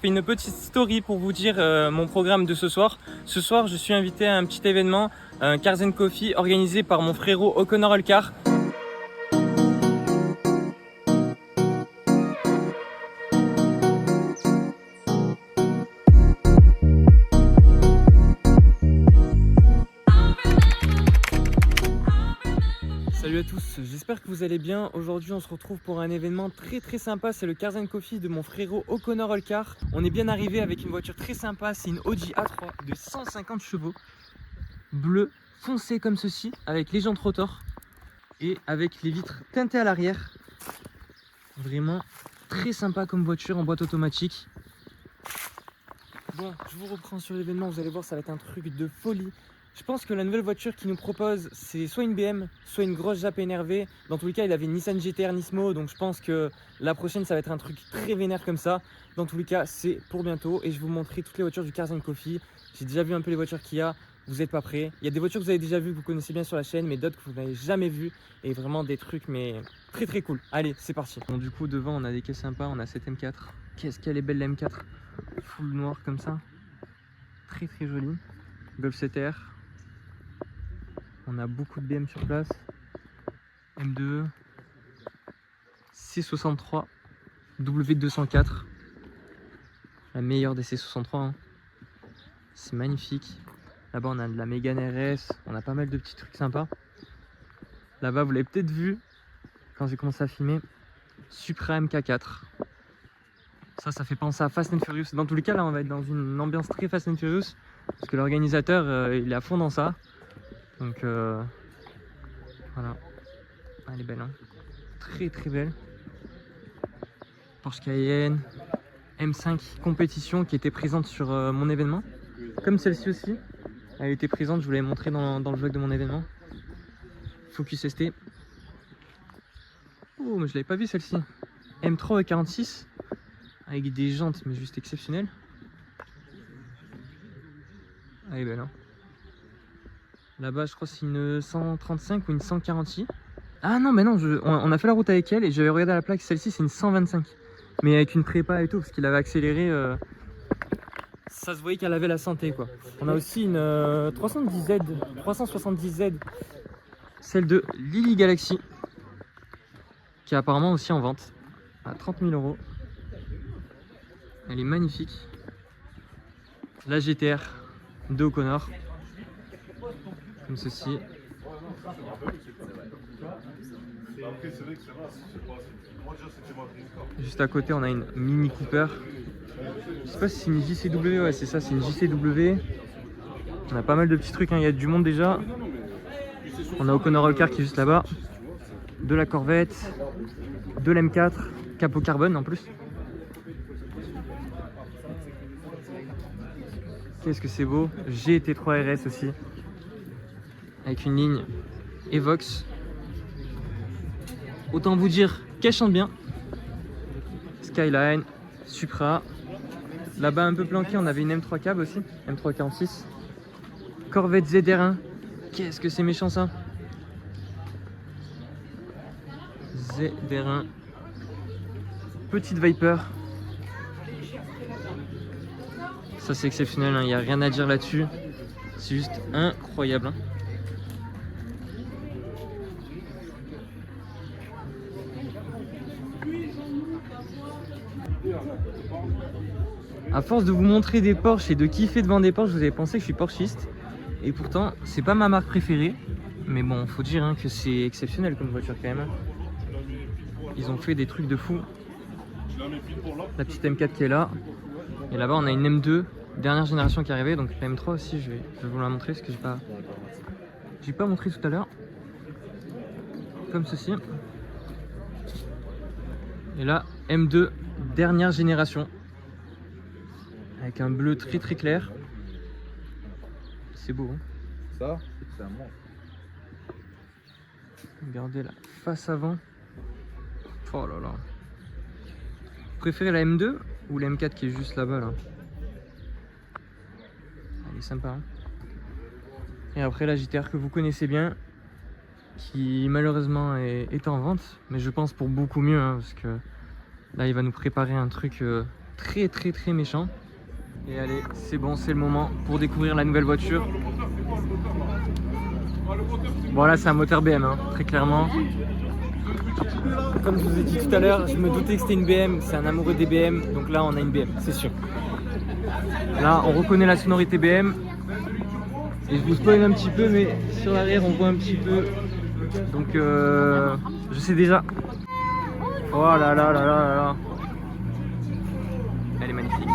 Je fais une petite story pour vous dire mon programme de ce soir. Ce soir, je suis invité à un petit événement, un Cars & Coffee organisé par mon frérot O'Connor Olcar. Salut à tous, j'espère que vous allez bien. Aujourd'hui on se retrouve pour un événement très sympa, c'est le Cars & Coffee de mon frérot O'Connor Olcar. On est bien arrivé avec une voiture très sympa, c'est une Audi A3 de 150 chevaux, bleu foncé comme ceci, avec les jantes rotor et avec les vitres teintées à l'arrière. Vraiment très sympa comme voiture en boîte automatique. Bon, je vous reprends sur l'événement, vous allez voir, ça va être un truc de folie. Je pense que la nouvelle voiture qu'il nous propose, c'est soit une BM, soit une grosse Jap énervée. Dans tous les cas, il avait une Nissan GT-R Nismo, donc je pense que la prochaine, ça va être un truc très vénère comme ça. Dans tous les cas, c'est pour bientôt et je vais vous montrer toutes les voitures du Cars & Coffee. J'ai déjà vu un peu les voitures qu'il y a, vous n'êtes pas prêts. Il y a des voitures que vous avez déjà vues, que vous connaissez bien sur la chaîne, mais d'autres que vous n'avez jamais vues. Et vraiment des trucs, mais très cool. Allez, c'est parti. Bon, du coup, devant, on a des caisses sympas, on a cette M4. Qu'est-ce qu'elle est belle la M4, full noir comme ça. Très jolie. Golf 7R. On a beaucoup de BM sur place. M2, C63, W204. La meilleure des C63. Hein. C'est magnifique. Là-bas, on a de la Mégane RS. On a pas mal de petits trucs sympas. Là-bas, vous l'avez peut-être vu quand j'ai commencé à filmer. Supra MK4. Ça fait penser à Fast and Furious. Dans tous les cas, là, on va être dans une ambiance très Fast and Furious. Parce que l'organisateur, il est à fond dans ça. Donc, voilà. Ah, elle est belle, hein. Très belle. Porsche Cayenne. M5 compétition qui était présente sur mon événement. Comme celle-ci aussi. Elle était présente, je vous l'avais montré dans le vlog de mon événement. Focus ST. Oh, mais je l'avais pas vu celle-ci. M3 46. Avec des jantes, mais juste exceptionnelles. Elle est belle, hein. Là-bas, je crois que c'est une 135 ou une 140i. Ah non, mais non, on a fait la route avec elle et j'avais regardé la plaque. Celle-ci, c'est une 125. Mais avec une prépa et tout, parce qu'il avait accéléré. Ça se voyait qu'elle avait la santé, quoi. On a aussi une 370Z, celle de Lily Galaxy, qui est apparemment aussi en vente à 30 000 €. Elle est magnifique. La GTR de O'Connor, comme ceci. Juste à côté, on a une Mini Cooper. Je sais pas si c'est une JCW, ouais, c'est ça, c'est une JCW. On a pas mal de petits trucs, hein. Il y a du monde déjà. On a O'Connor Olcar qui est juste là-bas. De la Corvette, de l'M4, capot carbone en plus. Qu'est-ce que c'est beau. GT3 RS aussi. Avec une ligne Evox. Autant vous dire qu'elle chante bien. Skyline, Supra. Là-bas un peu planqué, on avait une M3 cab aussi, M3 46. Corvette ZR1. Qu'est-ce que c'est méchant ça. ZR1. Petite Viper. Ça c'est exceptionnel, il n'y a rien à dire là-dessus. C'est juste incroyable. Hein. À force de vous montrer des Porsche et de kiffer devant des Porsche, vous avez pensé que je suis porschiste. Et pourtant, c'est pas ma marque préférée. Mais bon, faut dire hein, que c'est exceptionnel comme voiture quand même. Ils ont fait des trucs de fou. La petite M4 qui est là. Et là-bas, on a une M2, dernière génération qui est arrivée. Donc la M3 aussi, je vais vous la montrer parce que j'ai pas montré tout à l'heure. Comme ceci. Et là, M2, dernière génération. Avec un bleu très clair. C'est beau. Hein. Ça, c'est un monstre. Regardez la face avant. Oh là là. Vous préférez la M2 ou la M4 qui est juste là-bas là? Elle est sympa. Hein. Et après la JTR que vous connaissez bien. Qui malheureusement est en vente. Mais je pense pour beaucoup mieux. Hein, parce que là il va nous préparer un truc très très très méchant. Et allez, c'est bon, c'est le moment pour découvrir la nouvelle voiture. Bon là c'est un moteur BM, hein, très clairement. Comme je vous ai dit tout à l'heure, je me doutais que c'était une BM, c'est un amoureux des BM, donc là on a une BM, c'est sûr. Là on reconnaît la sonorité BM. Et je vous spoil un petit peu, mais sur l'arrière on voit un petit peu. Donc je sais déjà. Oh là là là là là là. Elle est magnifique.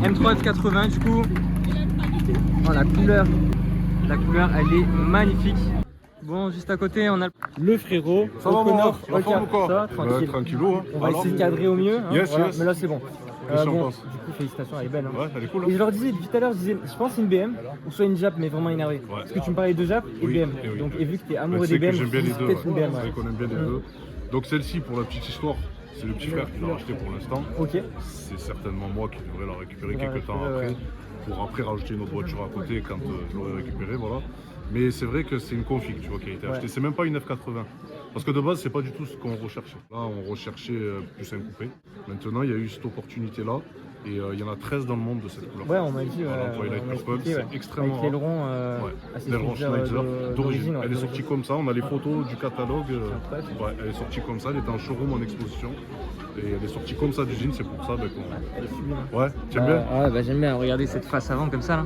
M3 F80 du coup. Oh, la couleur elle est magnifique. Bon, juste à côté on a le frérot. Ça va, O'Connor, la forme ou quoi? ça va, tranquille. Tranquillou, hein. On va Alors essayer de cadrer au mieux, hein, Yes, voilà, yes. mais là c'est bon. Qu'est-ce qu'on Bon, pense? du coup félicitations, elle est belle. Hein. Ouais, elle est cool. Et je leur disais depuis tout à l'heure, je pense une BM ou soit une Jap, mais vraiment énervé. Ouais. Parce que tu me parlais de Jap et Oui, BM. et oui. Donc, et vu que tu es Bah, amoureux tu sais des que BM, j'aime bien les deux. peut-être une BM. C'est vrai qu'on aime bien les deux. Donc celle-ci, pour la petite histoire, c'est le petit frère qui l'a racheté pour l'instant. Ok. C'est certainement moi qui devrais la récupérer quelques temps Ouais. après. Pour après rajouter une autre voiture à côté quand je l'aurai récupérée, voilà. Mais c'est vrai que c'est une config, tu vois, qui a été achetée. C'est même pas une F80. Parce que de base, c'est pas du tout ce qu'on recherchait. Là, on recherchait plus un coupé. Maintenant, il y a eu cette opportunité-là. Et il y en a 13 dans le monde de cette couleur. Ouais, on m'a dit. Voilà, on Twilight m'a Purple, expliqué, c'est extrêmement avec l'aileron assez l'aileron similaire, Schneider d'origine. ouais, Elle est sortie comme ça, on a les photos du catalogue. Ouais. Ouais, elle est sortie comme ça, elle était en showroom en exposition. Et elle est sortie comme ça d'usine, c'est pour ça qu'on. Elle est sublime. Ouais, tu aimes bien? Ouais, bah, j'aime bien. Regardez cette face avant comme ça là.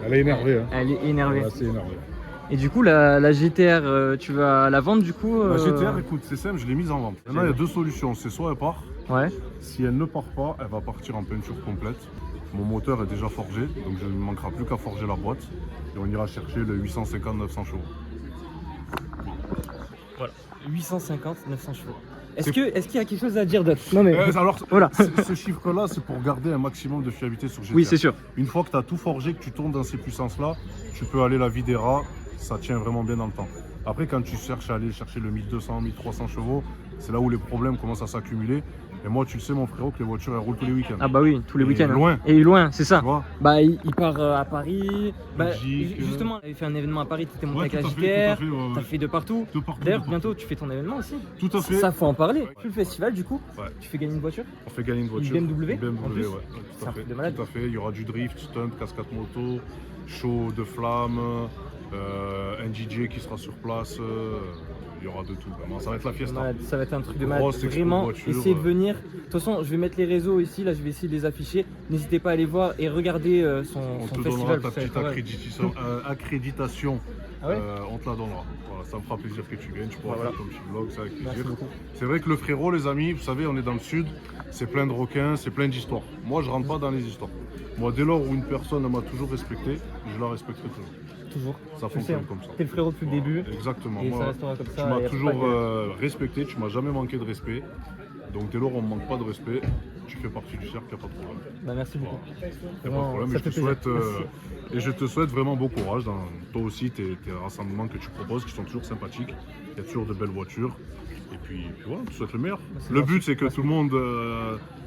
Elle est énervée. Hein. Elle est énervée. Elle est assez énervée. Et du coup, la GTR, tu vas la vendre du coup La GTR, écoute, c'est simple, je l'ai mise en vente. Maintenant, il y a deux solutions. C'est soit elle part. Ouais. Si elle ne part pas, elle va partir en peinture complète. Mon moteur est déjà forgé, donc je ne manquera plus qu'à forger la boîte. Et on ira chercher le 850-900 chevaux. Voilà. 850-900 chevaux. Est-ce qu'il y a quelque chose à dire d'autre? Non mais. Alors, voilà. ce chiffre-là, c'est pour garder un maximum de fiabilité sur GTR. Oui, c'est sûr. Une fois que tu as tout forgé, que tu tournes dans ces puissances-là, tu peux aller la vider ras, ça tient vraiment bien dans le temps. Après, quand tu cherches à aller chercher le 1200, 1300 chevaux, c'est là où les problèmes commencent à s'accumuler. Et moi, tu le sais, mon frérot, que les voitures, elles roulent tous les week-ends. Ah bah oui, tous les Et week-ends. loin. Hein. Et loin, c'est ça. Tu vois? Bah il part à Paris. Bah, Belgique, justement, tu avais fait un événement à Paris, tu étais monté Ouais, avec la tout à GTR, fait, ouais. t'as fait de partout. De partout, D'ailleurs, de partout. bientôt tu fais ton événement aussi. Tout à fait. Ça faut en parler. Tu le festival du coup, Ouais. tu fais gagner une voiture. On fait gagner une voiture. Une BMW, Une BMW, en plus. ouais. C'est Tout un à fait. truc de malade. Tout à fait. Il y aura du drift, stunt, cascade moto, show de flammes, un DJ qui sera sur place. Il y aura de tout, vraiment. Ça va être la fiesta. Malade, ça va être un truc de malade. Grosse expo de Vraiment, voiture, essayez de venir. De toute façon, je vais mettre les réseaux ici. Là, je vais essayer de les afficher. N'hésitez pas à aller voir et regarder On son te donnera festival. ta vous savez petite pas mal. accréditation. Ah ouais On te la donnera. Voilà, ça me fera plaisir que tu viennes. Tu pourras Voilà. faire ton petit vlog, ça avec Merci plaisir. beaucoup. C'est vrai que le frérot, les amis, vous savez, on est dans le sud. C'est plein de requins, c'est plein d'histoires. Moi, je rentre pas dans les histoires. Moi, dès lors où une personne m'a toujours respecté, je la respecterai toujours. Toujours. Ça Je sais, fonctionne hein. comme ça. T'es le frérot depuis le début. Exactement. Et Moi, ça restera comme ça. tu y m'as a toujours pas de- respecté, tu m'as jamais manqué de respect. Donc dès lors on ne manque pas de respect, tu fais partie du cercle, il n'y a pas de problème. Bah, merci beaucoup. Il n'y a pas de Vraiment, problème. ça Et je, fait te souhaite, plaisir. et je te souhaite vraiment bon courage dans toi aussi, tes rassemblements que tu proposes qui sont toujours sympathiques. Il y a toujours de belles voitures. Et puis voilà, je te souhaite le meilleur. Merci, Le merci. but c'est que Merci. tout le monde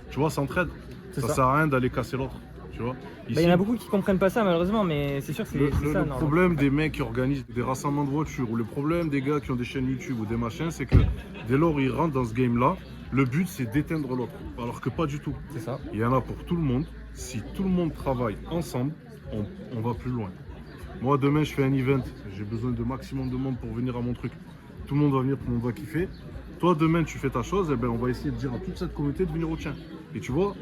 tu vois, s'entraide. C'est Ça ça. sert à rien d'aller casser l'autre. Tu vois. Bah, il y en a beaucoup qui comprennent pas ça malheureusement, mais c'est sûr que c'est Le ça. non. problème des mecs qui organisent des rassemblements de voitures ou le problème des gars qui ont des chaînes YouTube ou des machins, c'est que dès lors ils rentrent dans ce game-là, le but c'est d'éteindre l'autre. Alors que pas du tout. C'est ça. Il y en a pour tout le monde. Si tout le monde travaille ensemble, on va plus loin. Moi demain je fais un event, j'ai besoin de maximum de monde pour venir à mon truc. Tout le monde va venir, tout le monde va kiffer. Toi demain tu fais ta chose, et ben on va essayer de dire à toute cette communauté de venir au tien. Et tu vois,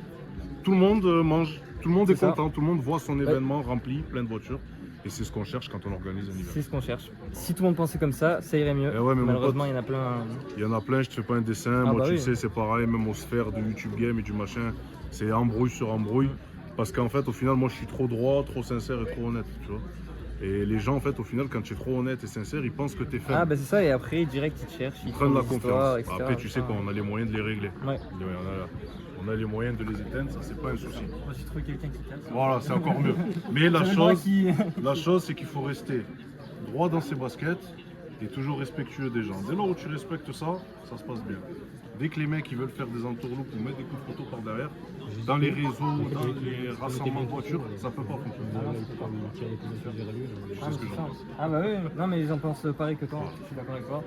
tout le monde mange, tout le monde est C'est ça. content, tout le monde voit son événement rempli, plein de voitures. Et c'est ce qu'on cherche quand on organise un event. C'est ce qu'on cherche. Si tout le monde pensait comme ça irait mieux. Eh ouais, mais mon Malheureusement, pote, il y en a plein. Il y en a plein, je te fais pas un dessin, Ah moi bah tu oui. le sais, c'est pareil, même aux sphères de YouTube Game et du machin, c'est embrouille sur embrouille. Parce qu'en fait, au final, moi, je suis trop droit, trop sincère et trop honnête, tu vois. Et les gens, en fait, au final, quand tu es trop honnête et sincère, ils pensent que tu es faible. Ah bah c'est ça, et après direct ils te cherchent, Ils prennent la font des histoires, confiance. etc. Après, tu sais qu'on a les moyens de les régler. Ouais. On a les moyens de les éteindre, ça, c'est pas un souci. Moi j'ai trouvé quelqu'un qui calme. Voilà, c'est encore mieux. Mais la J'avais le bras chose, qui- la chose, c'est qu'il faut rester droit dans ses baskets et toujours respectueux des gens. Dès lors où tu respectes ça, ça se passe bien. Dès que les mecs ils veulent faire des entourloupes ou mettre des coups de photo par derrière, dans les réseaux, dans les rassemblements de voitures, ça peut pas fonctionner. Ah, mais c'est ça. Ah bah oui, non mais j'en pense pareil que toi, je suis d'accord avec toi.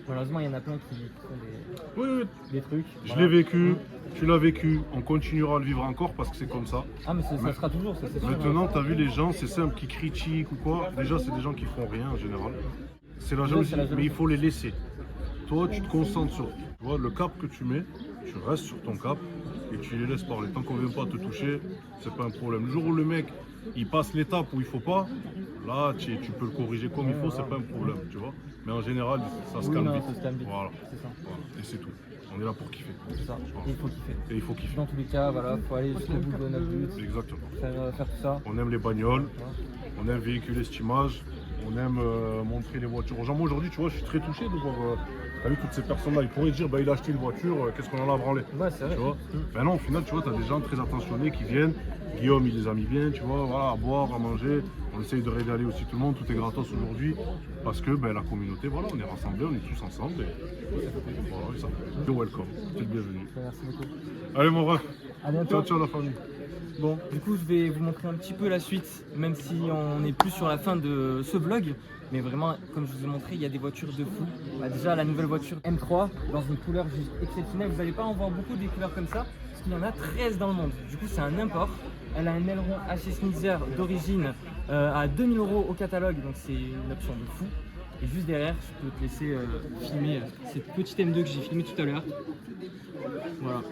Malheureusement il y en a plein qui font Oui, oui, des trucs. je Voilà. l'ai vécu, tu l'as vécu, on continuera à le vivre encore parce que c'est comme ça. Ah mais ça sera toujours ça, c'est sûr. Maintenant, tu as vu les gens, c'est simple, qui critiquent ou quoi. Déjà, c'est des gens qui font rien en général. C'est la jalousie, mais il faut les laisser. Toi, tu te concentres sur tu vois, le cap que tu mets, tu restes sur ton cap et tu les laisses parler. Tant qu'on ne vient pas te toucher, c'est pas un problème. Le jour où le mec il passe l'étape où il faut pas, là tu peux le corriger comme il faut, c'est pas un problème, tu vois. Mais en général, ça se Oui, calme non, vite. ça se calme vite. Voilà. C'est ça. Voilà. Et c'est tout. On est là pour kiffer. C'est ça. Et il faut kiffer. Et il faut kiffer. Dans tous les cas, voilà, faut aller jusqu'au bout de notre but, Exactement. faire tout ça. On aime les bagnoles, on aime véhiculer cette image, on aime montrer les voitures aux gens. Moi aujourd'hui, tu vois, je suis très touché de voir t'as vu toutes ces personnes-là. Ils pourraient dire, bah, il a acheté une voiture, qu'est-ce qu'on en a à branler. Ouais, c'est vrai. Tu vois. Ben non, au final, tu vois, tu as des gens très attentionnés qui viennent. Guillaume, il les a mis bien, tu vois, voilà, à boire, à manger. On essaye de régaler aussi tout le monde, tout est gratos aujourd'hui. Parce que ben, la communauté, voilà, on est rassemblés, on est tous ensemble. Et voilà, et ça. You're welcome, t'es le bienvenu. Merci beaucoup. Allez, mon ref, À bientôt. ciao, ciao la famille. Bon, du coup, je vais vous montrer un petit peu la suite, même si on n'est plus sur la fin de ce vlog. Mais vraiment, comme je vous ai montré, il y a des voitures de fou. Bah, déjà, la nouvelle voiture M3, dans une couleur juste exceptionnelle. Vous n'allez pas en voir beaucoup des couleurs comme ça, parce qu'il y en a 13 dans le monde. Du coup, c'est un import. Elle a un aileron HS Schnitzer d'origine à 2000 € au catalogue, donc c'est une option de fou. Et juste derrière, je peux te laisser filmer cette petite M2 que j'ai filmée tout à l'heure. Voilà.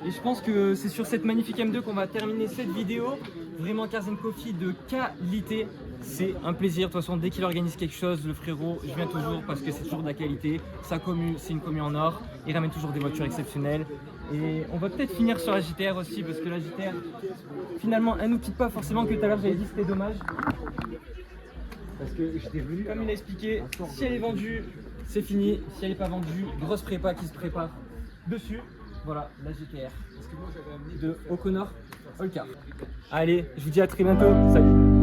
Et je pense que c'est sur cette magnifique M2 qu'on va terminer cette vidéo. Vraiment Cars & Coffee de qualité. C'est un plaisir. De toute façon, dès qu'il organise quelque chose, le frérot, je viens toujours parce que c'est toujours de la qualité. Sa commu, c'est une commu en or. Il ramène toujours des voitures exceptionnelles. Et on va peut-être finir sur la JTR aussi parce que la JTR, finalement, elle nous quitte pas forcément. Que tout à l'heure, j'avais dit que c'était dommage. Parce que j'étais venu, comme il a expliqué, si elle est vendue, c'est fini. Si elle n'est pas vendue, grosse prépa qui se prépare dessus. Voilà, la GTR de O'Connor Allcar. Allez, je vous dis à très bientôt. Salut.